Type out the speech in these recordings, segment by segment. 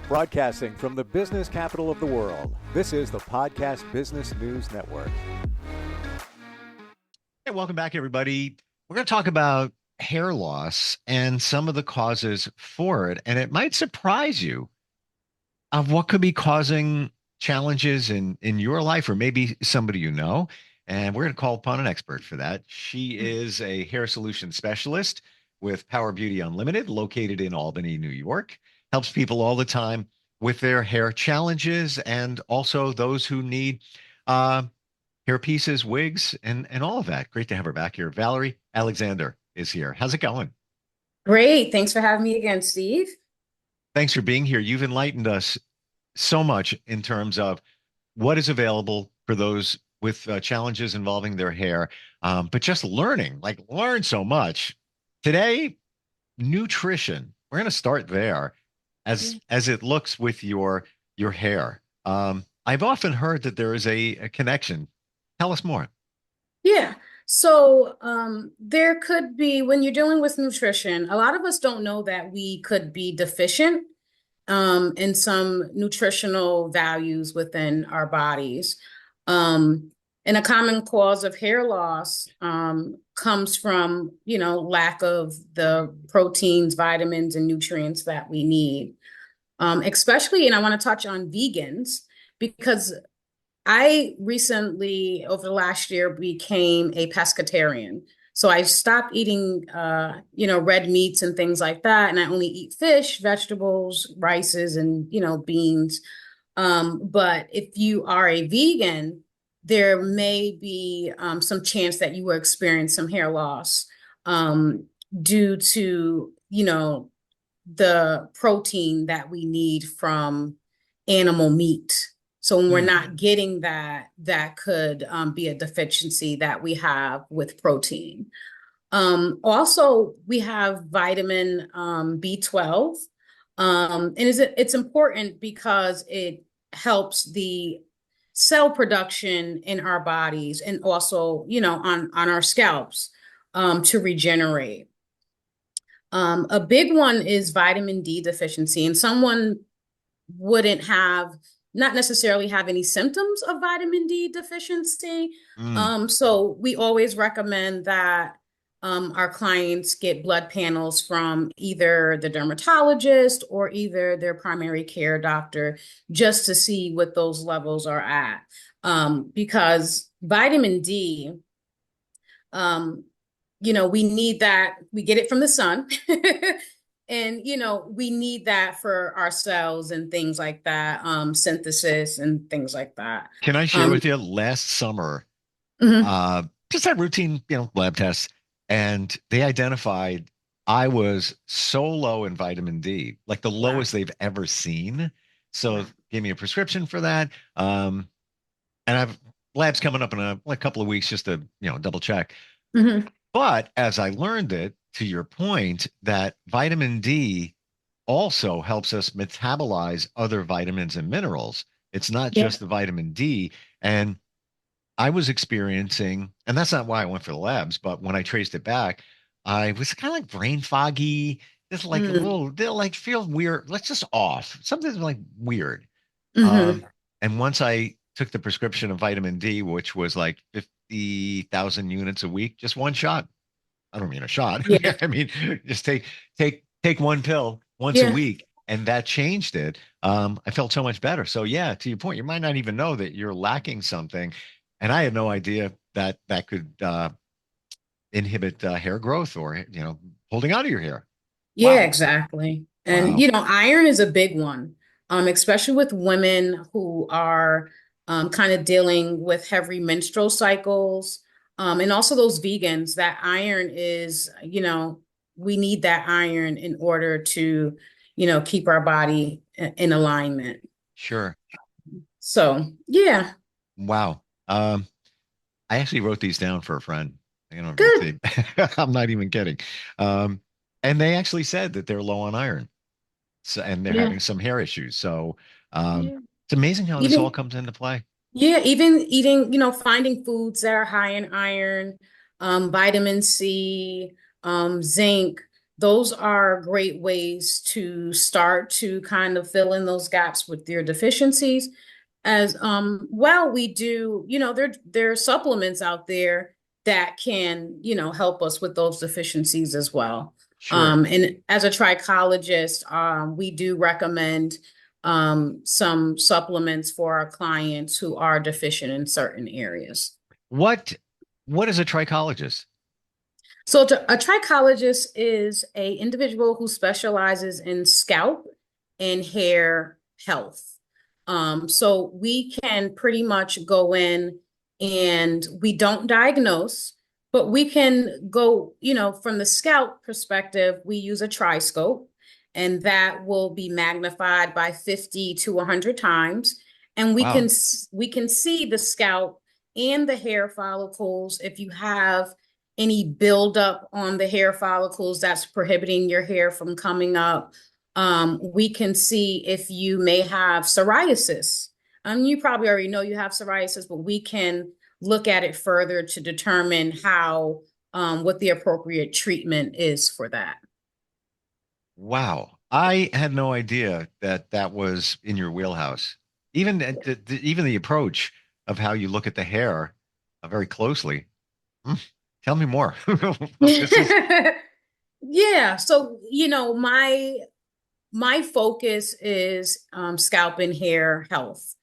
Broadcasting from the business capital of the world, this is the Podcast Business News Network. Hey, welcome back, everybody. We're going to talk about hair loss and some of the causes for it. And it might surprise you of what could be causing challenges in your life or maybe somebody you know. And we're going to call upon an expert for that. She is a hair solution specialist with Power Beauty Unlimited, located in Albany, New York. Helps people all the time with their hair challenges and also those who need uh, hair pieces, wigs, and all of that. Great to have her back here. Valrie Alexander is here. How's it going? Great. Thanks for having me again, Steve. Thanks for being here. You've enlightened us so much in terms of what is available for those with challenges involving their hair, but just learning, like learn so much. Today, nutrition. We're going to start there as it looks with your hair. I've often heard that there is a connection. Tell us more. Yeah. So there could be, when you're dealing with nutrition, a lot of us don't know that we could be deficient in some nutritional values within our bodies. And a common cause of hair loss comes from, lack of the proteins, vitamins, and nutrients that we need. Especially, and I want to touch on vegans because I recently, over the last year, became a pescatarian. So I stopped eating, red meats and things like that. And I only eat fish, vegetables, rices, and, beans. But if you are a vegan, there may be some chance that you will experience some hair loss due to, the protein that we need from animal meat. So when we're not getting that, that could be a deficiency that we have with protein. Also, we have vitamin B12. And it's important because it helps the cell production in our bodies and also, on our scalps to regenerate. A big one is vitamin D deficiency, and someone wouldn't not necessarily have any symptoms of vitamin D deficiency. So we always recommend that our clients get blood panels from either the dermatologist or either their primary care doctor just to see what those levels are at. Because vitamin D, we need that. We get it from the sun. And, we need that for our cells and things like that, synthesis and things like that. Can I share with you last summer, Mhm. just had routine, lab tests, and they identified I was so low in vitamin D, like the Wow. lowest they've ever seen. So gave me a prescription for that. And I've labs coming up in a couple of weeks just to, double check. Mhm. But as I learned it, to your point, that vitamin D also helps us metabolize other vitamins and minerals. It's not Yeah. just the vitamin D. And I was experiencing, and that's not why I went for the labs, but when I traced it back, I was kind of like brain foggy, just like a Mm. little, like feel weird, like just off, something like weird. Um, Mhm. and once I took the prescription of vitamin D, which was like 50,000 units a week, just one shot. I don't mean a shot. Yeah. I mean, just take one pill once a Yeah. week, and that changed it. I felt so much better. So yeah, to your point, you might not even know that you're lacking something, and I had no idea that that could inhibit hair growth or holding on to your hair. Yeah, Wow, exactly. And, wow, iron is a big one, especially with women who are kind of dealing with heavy menstrual cycles. And also those vegans, that iron is, we need that iron in order to, keep our body in alignment. sure, So, yeah, wow. I actually wrote these down for a friend. good. I'm not even kidding. Um, and they actually said that they're low on iron. So, and they're Yeah. having some hair issues. So Yeah. it's amazing how this all Even comes into play. Yeah, even eating, finding foods that are high in iron, vitamin C, zinc. those are great ways to start to kind of fill in those gaps with your deficiencies. As well, we do, there are supplements out there that can, help us with those deficiencies as well. Sure. And as a trichologist, we do recommend some supplements for our clients who are deficient in certain areas. What what is a trichologist? So a trichologist is a individual who specializes in scalp and hair health. So we can pretty much go in and we don't diagnose, but we can go, from the scalp perspective, we use a triscope and that will be magnified by 50 to 100 times. And Wow. we can see the scalp and the hair follicles if you have any buildup on the hair follicles that's prohibiting your hair from coming up. We can see if you may have psoriasis. You probably already know you have psoriasis, but we can look at it further to determine what the appropriate treatment is for that. Wow. I had no idea that that was in your wheelhouse. Even even the approach of how you look at the hair very closely. Mm, tell me more. This is Yeah, so my focus is scalp and hair health.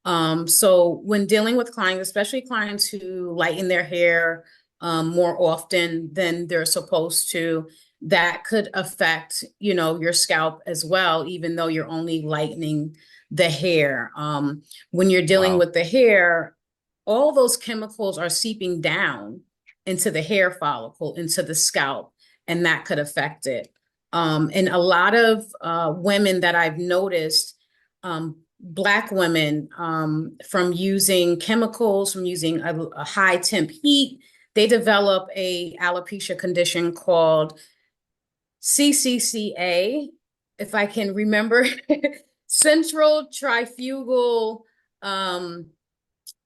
So when dealing with clients, especially clients who lighten their hair more often than they're supposed to, that could affect, your scalp as well, even though you're only lightening the hair. When you're dealing wow. with the hair, all those chemicals are seeping down into the hair follicle, into the scalp, and that could affect it. And a lot of women that I've noticed, Black women, from using chemicals, from using a high temp heat, they develop a alopecia condition called CCCA, if I can remember, Central Trifugal um,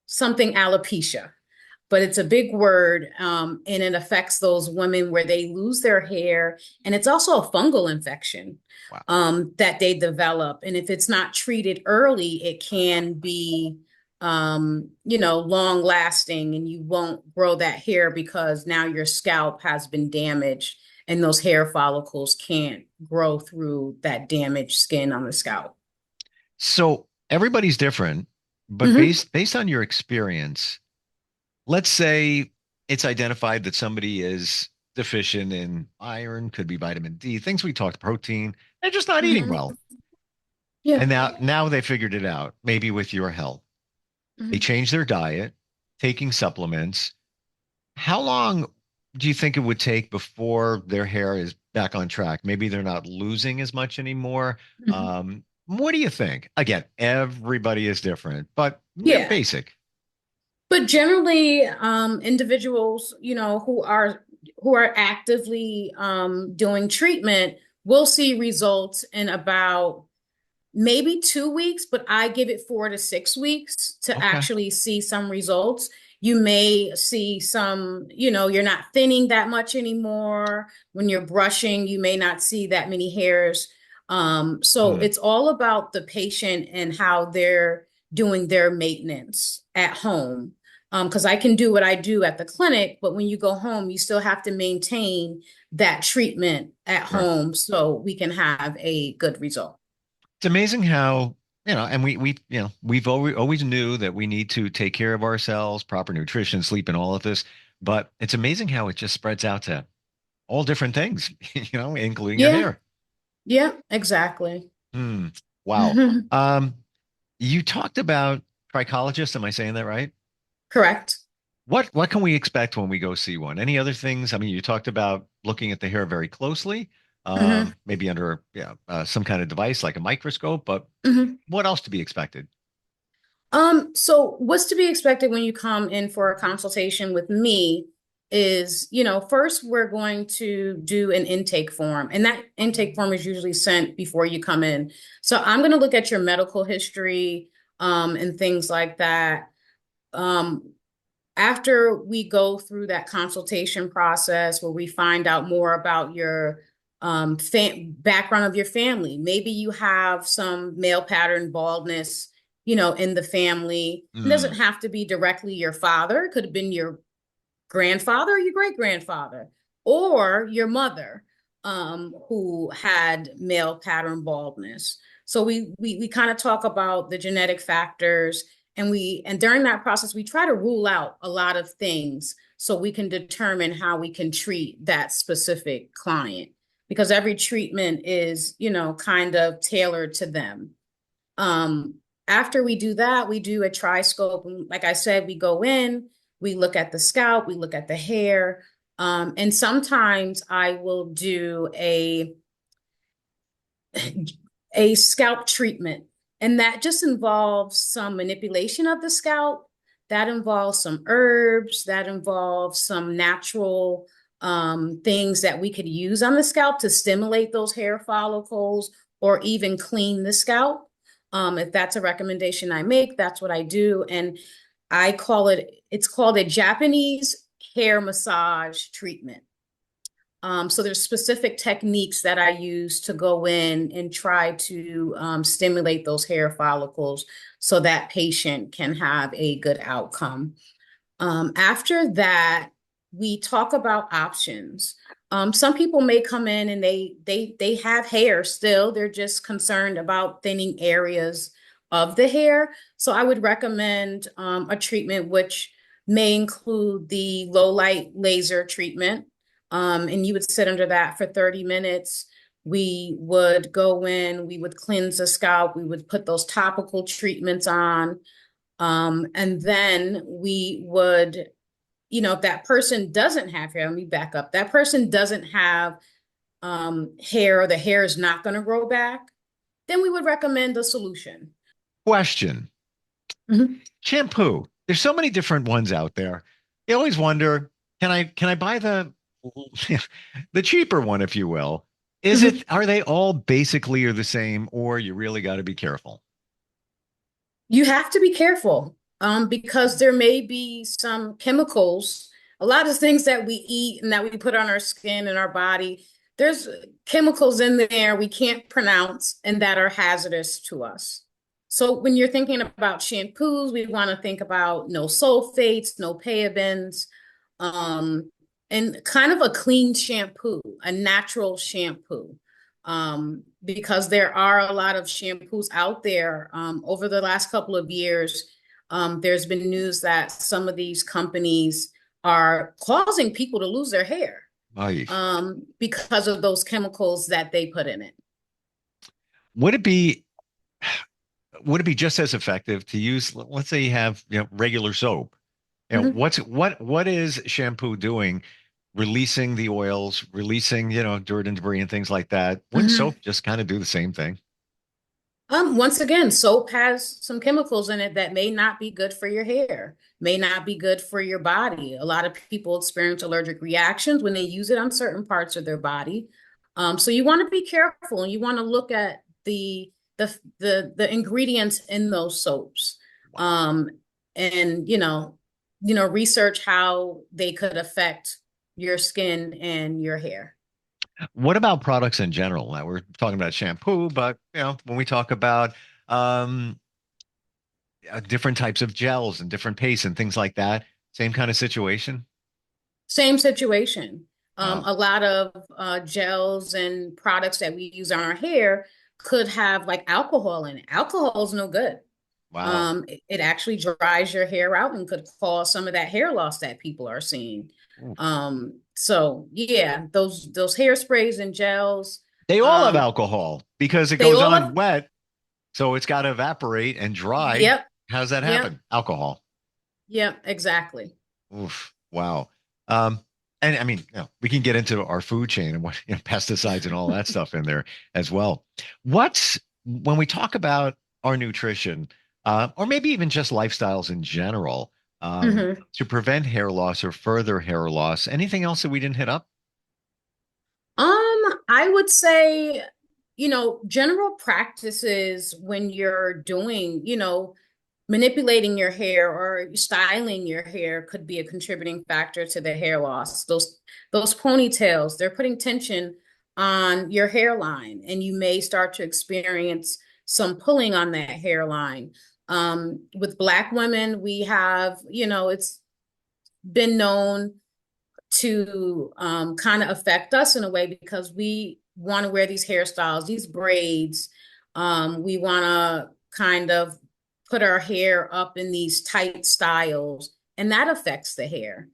something alopecia, but it's a big word, and it affects those women where they lose their hair, and it's also a fungal infection Wow. that they develop, and if it's not treated early, it can be long lasting, and you won't grow that hair because now your scalp has been damaged, and those hair follicles can't grow through that damaged skin on the scalp. So everybody's different, but Hmm. based on your experience, let's say it's identified that somebody is deficient in iron, could be vitamin D, things we talked, protein, they're just not eating Hmm. well. Yeah. And now they figured it out, maybe with your help. They Mhm. changed their diet, taking supplements. How long do you think it would take before their hair is back on track? Maybe they're not losing as much anymore. Mhm. What do you think? Again, everybody is different, but Yeah. basic. But generally, individuals, who are actively doing treatment will see results in about maybe 2 weeks, but I give it 4 to 6 weeks to Okay. actually see some results. You may see some, you're not thinning that much anymore. When you're brushing, you may not see that many hairs. So Hmm. it's all about the patient and how they're doing their maintenance at home. Because I can do what I do at the clinic, but when you go home, you still have to maintain that treatment at Sure. home so we can have a good result. It's amazing how, and we've always knew that we need to take care of ourselves, proper nutrition, sleep, and all of this. But it's amazing how it just spreads out to all different things, including your Yeah, hair. yeah, exactly. Hmm. Wow. Um, you talked about trichologists. Am I saying that right? Correct. What can we expect when we go see one? Any other things? I mean, you talked about looking at the hair very closely, Hmm. maybe under some kind of device like a microscope, but Hmm. what else to be expected? So what's to be expected when you come in for a consultation with me is, first we're going to do an intake form, and that intake form is usually sent before you come in. So I'm going to look at your medical history, and things like that. Um, After we go through that consultation process where we find out more about your background of your family. Maybe you have some male pattern baldness, in the family. It doesn't Mm. have to be directly your father. It could have been your grandfather or your great grandfather or your mother, who had male pattern baldness. So we kind of talk about the genetic factors, and during that process we try to rule out a lot of things so we can determine how we can treat that specific client, because every treatment is, kind of tailored to them. Um, After we do that, we do a tri-scope. And like I said, we go in, we look at the scalp, we look at the hair. And sometimes I will do a scalp treatment. And that just involves some manipulation of the scalp. That involves some herbs, that involves some natural things that we could use on the scalp to stimulate those hair follicles or even clean the scalp. If that's a recommendation I make, that's what I do. And it's called a Japanese hair massage treatment. So there's specific techniques that I use to go in and try to stimulate those hair follicles so that patient can have a good outcome. After that, we talk about options. Some people may come in and they have hair still. They're just concerned about thinning areas of the hair. So I would recommend a treatment which may include the low light laser treatment. And you would sit under that for 30 minutes. We would go in, we would cleanse the scalp, we would put those topical treatments on. And then we would, if that person doesn't have hair, let me back up. That person doesn't have hair, or the hair is not going to grow back, then we would recommend a solution. Question. Mhm. Shampoo. There's so many different ones out there. I always wonder, can I buy the the cheaper one, if you will? Mhm. Are they all basically are the same, or you really got to be careful? You have to be careful, because there may be some chemicals, a lot of things that we eat and that we put on our skin and our body. There's chemicals in there we can't pronounce and that are hazardous to us. So when you're thinking about shampoos, we want to think about no sulfates, no parabens, um, and kind of a clean shampoo, a natural shampoo, because there are a lot of shampoos out there. Over the last couple of years, there's been news that some of these companies are causing people to lose their hair, Ay. because of those chemicals that they put in it. Would it be would it be just as effective to use, let's say you have, regular soap? Mhm. What is shampoo doing? Releasing the oils, releasing, dirt and debris and things like that. Wouldn't Mhm. soap just kind of do the same thing? Once again, soap has some chemicals in it that may not be good for your hair, may not be good for your body. A lot of people experience allergic reactions when they use it on certain parts of their body. So you want to be careful, and you want to look at the ingredients in those soaps, Wow. um, and research how they could affect your skin and your hair. What about products in general? Now we're talking about shampoo, but when we talk about um, different types of gels and different pastes and things like that, same kind of situation. Same situation. Wow. A lot of gels and products that we use on our hair could have like alcohol in it. Alcohol is no good. Wow. It actually dries your hair out and could cause some of that hair loss that people are seeing. Oof. So yeah, those hairsprays and gels, They all have um, alcohol because it they goes all on have. wet, so it's got to evaporate and dry. Yep, How does that yep, happen? Alcohol. yep, exactly. Oof. Wow. Um, and I mean, we can get into our food chain and what, pesticides and all that stuff in there as well. When we talk about our nutrition, or maybe even just lifestyles in general, Mhm. to prevent hair loss or further hair loss, anything else that we didn't hit up? I would say, general practices when you're doing, manipulating your hair or styling your hair could be a contributing factor to the hair loss. Those ponytails, they're putting tension on your hairline, and you may start to experience some pulling on that hairline. With Black women, we have, it's been known to kind of affect us in a way because we want to wear these hairstyles, these braids. We want to kind of put our hair up in these tight styles, and that affects the hair.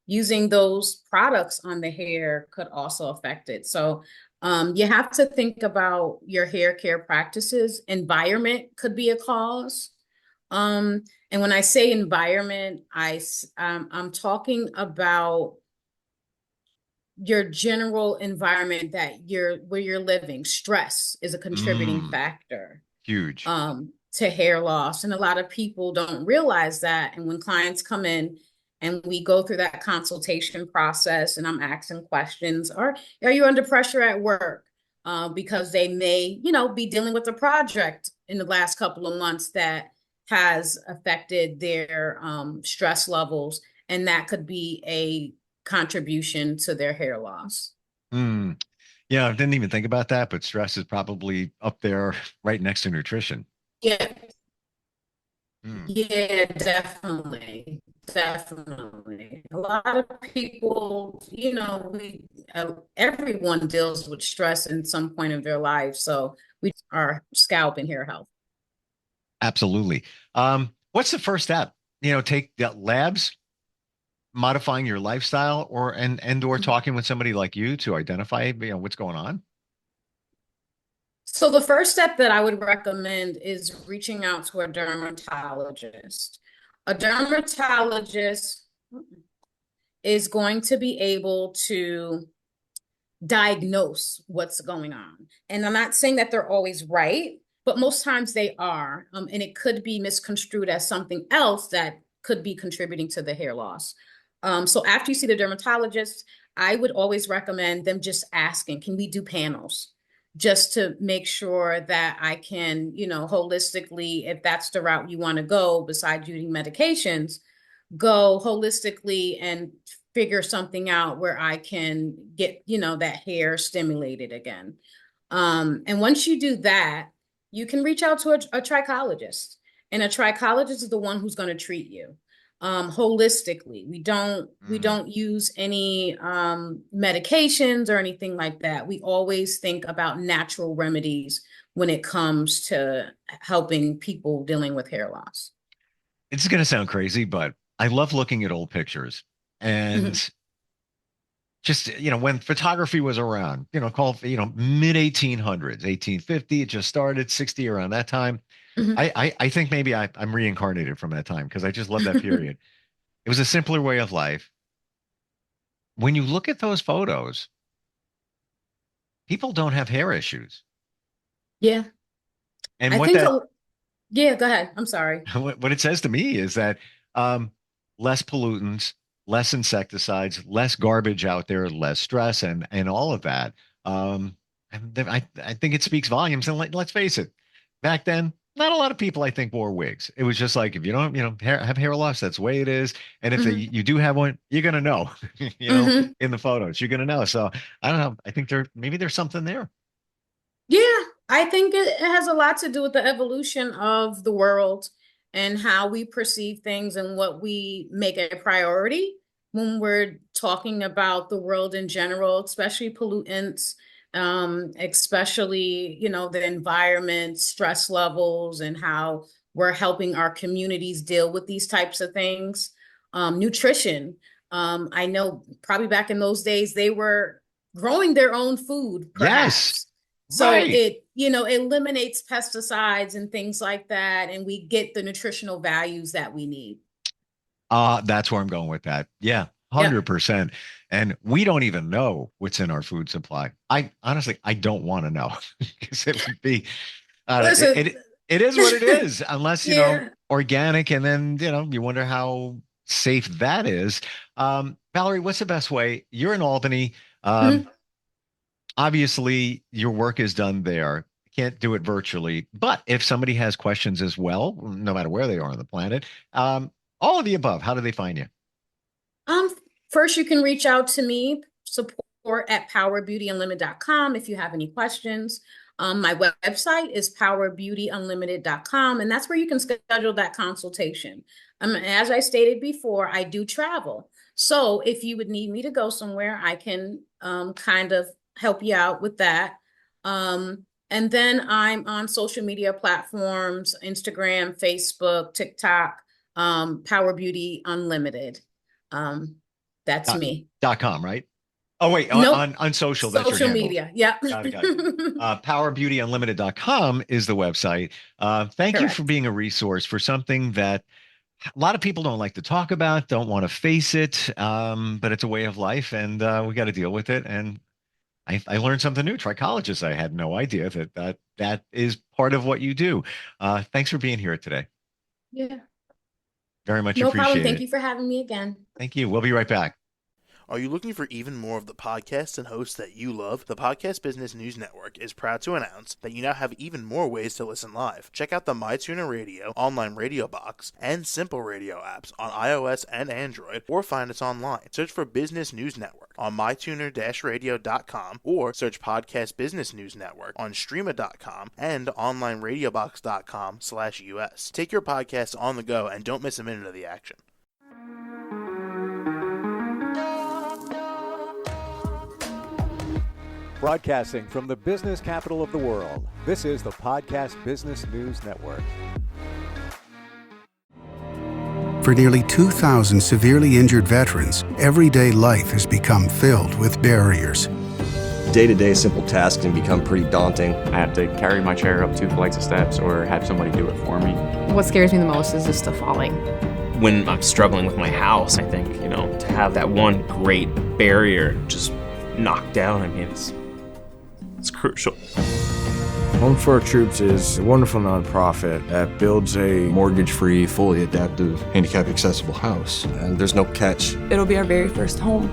Using those products on the hair could also affect it. So you have to think about your hair care practices. Environment could be a cause. And when I say environment, I'm talking about your general environment where you're living. Stress is a contributing Mm, factor huge. to hair loss, and a lot of people don't realize that. And when clients come in and we go through that consultation process, and I'm asking questions, or are you under pressure at work? Because they may, be dealing with a project in the last couple of months that has affected their stress levels, and that could be a contribution to their hair loss. Mm. Yeah, I didn't even think about that, but stress is probably up there right next to nutrition. Yeah, Mm. yeah, definitely. Definitely. A lot of people, everyone deals with stress in some point of their life. So we are scalp and hair health. Absolutely. What's the first step? Take the labs, modifying your lifestyle, and or talking with somebody like you to identify, what's going on. So the first step that I would recommend is reaching out to a dermatologist. A dermatologist is going to be able to diagnose what's going on. And I'm not saying that they're always right, but most times they are. And it could be misconstrued as something else that could be contributing to the hair loss. So after you see the dermatologist, I would always recommend them just asking, can we do panels? Just to make sure that I can, holistically, if that's the route you want to go, besides using medications, go holistically and figure something out where I can get, that hair stimulated again. And once you do that, you can reach out to a trichologist. And a trichologist is the one who's going to treat you holistically. We Mm. don't use any medications or anything like that. We always think about natural remedies when it comes to helping people dealing with hair loss. It's going to sound crazy, but I love looking at old pictures Mhm, and just, when photography was around, call, mid 1800s, 1850, it just started, 60 around that time. mhm. I think maybe I'm reincarnated from that time because I just love that period. It was a simpler way of life. When you look at those photos, people don't have hair issues. Yeah, And I what think, that yeah, go ahead. I'm sorry. what it says to me is that um, less pollutants, less insecticides, less garbage out there, less stress, and all of that. I think it speaks volumes. And let's face it, back then, not a lot of people I think wore wigs. It was just like if you don't, have hair loss, that's the way it is. And if Hmm. you do have one, you're gonna know, Hmm. in the photos, you're gonna know. So I don't know. I think maybe there's something there. Yeah, I think it has a lot to do with the evolution of the world and how we perceive things and what we make a priority when we're talking about the world in general, especially pollutants, especially, the environment, stress levels, and how we're helping our communities deal with these types of things. Nutrition. I know probably back in those days, they were growing their own food, Yes, perhaps. So right. it eliminates pesticides and things like that, and we get the nutritional values that we need. That's where I'm going with that. Yeah, Yep. 100%. And we don't even know what's in our food supply. I honestly, I don't want to know because it would be, Listen, it is what it is, unless, yeah. organic. And then, you wonder how safe that is. Valerie, what's the best way? You're in Albany. Mhm. Obviously, your work is done there. Can't do it virtually. But if somebody has questions as well, no matter where they are on the planet, all of the above, how do they find you? Um, First you can reach out to me, support at powerbeautyunlimited.com if you have any questions. My website is powerbeautyunlimited.com, and that's where you can schedule that consultation. As I stated before, I do travel. So if you would need me to go somewhere, I can kind of help you out with that. And then I'm on social media platforms, Instagram, Facebook, TikTok, Power Beauty Unlimited. That's me. .com, right? Oh, wait, Nope. on social, that's your Social handle. media, yeah. Got it. PowerBeautyUnlimited.com is the website. Thank you for being a resource for something that a lot of people don't like to talk about, don't want to face it, but it's a way of life, and we got to deal with it. And I learned something new. Trichologists, I had no idea that is part of what you do. Thanks for being here today. Yeah. Very much No appreciate problem. it. Thank you for having me again. Thank you. We'll be right back. Are you looking for even more of the podcasts and hosts that you love? The Podcast Business News Network is proud to announce that you now have even more ways to listen live. Check out the MyTuner Radio, online radio box, and Simple Radio apps on iOS and Android, or find us online. Search for Business News Network on mytuner-radio.com, or search Podcast Business News Network on streama.com and onlineradiobox.com/US. Take your podcast on the go and don't miss a minute of the action. Broadcasting from the business capital of the world, this is the Podcast Business News Network. For nearly 2,000 severely injured veterans, everyday life has become filled with barriers. Day-to-day simple tasks can become pretty daunting. I have to carry my chair up 2 flights of steps or have somebody do it for me. What scares me the most is just the falling. When I'm struggling with my house, I think, to have that one great barrier just knocked down, it's crucial. Home for Our Troops is a wonderful nonprofit that builds a mortgage-free, fully adaptive, handicap-accessible house. And there's no catch. It'll be our very first home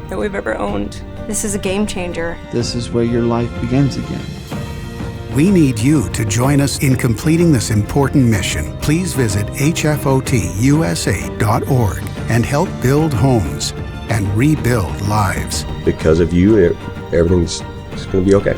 that we've ever owned. This is a game changer. This is where your life begins again. We need you to join us in completing this important mission. Please visit hfotusa.org and help build homes and rebuild lives. Because of you, everything's going to be okay.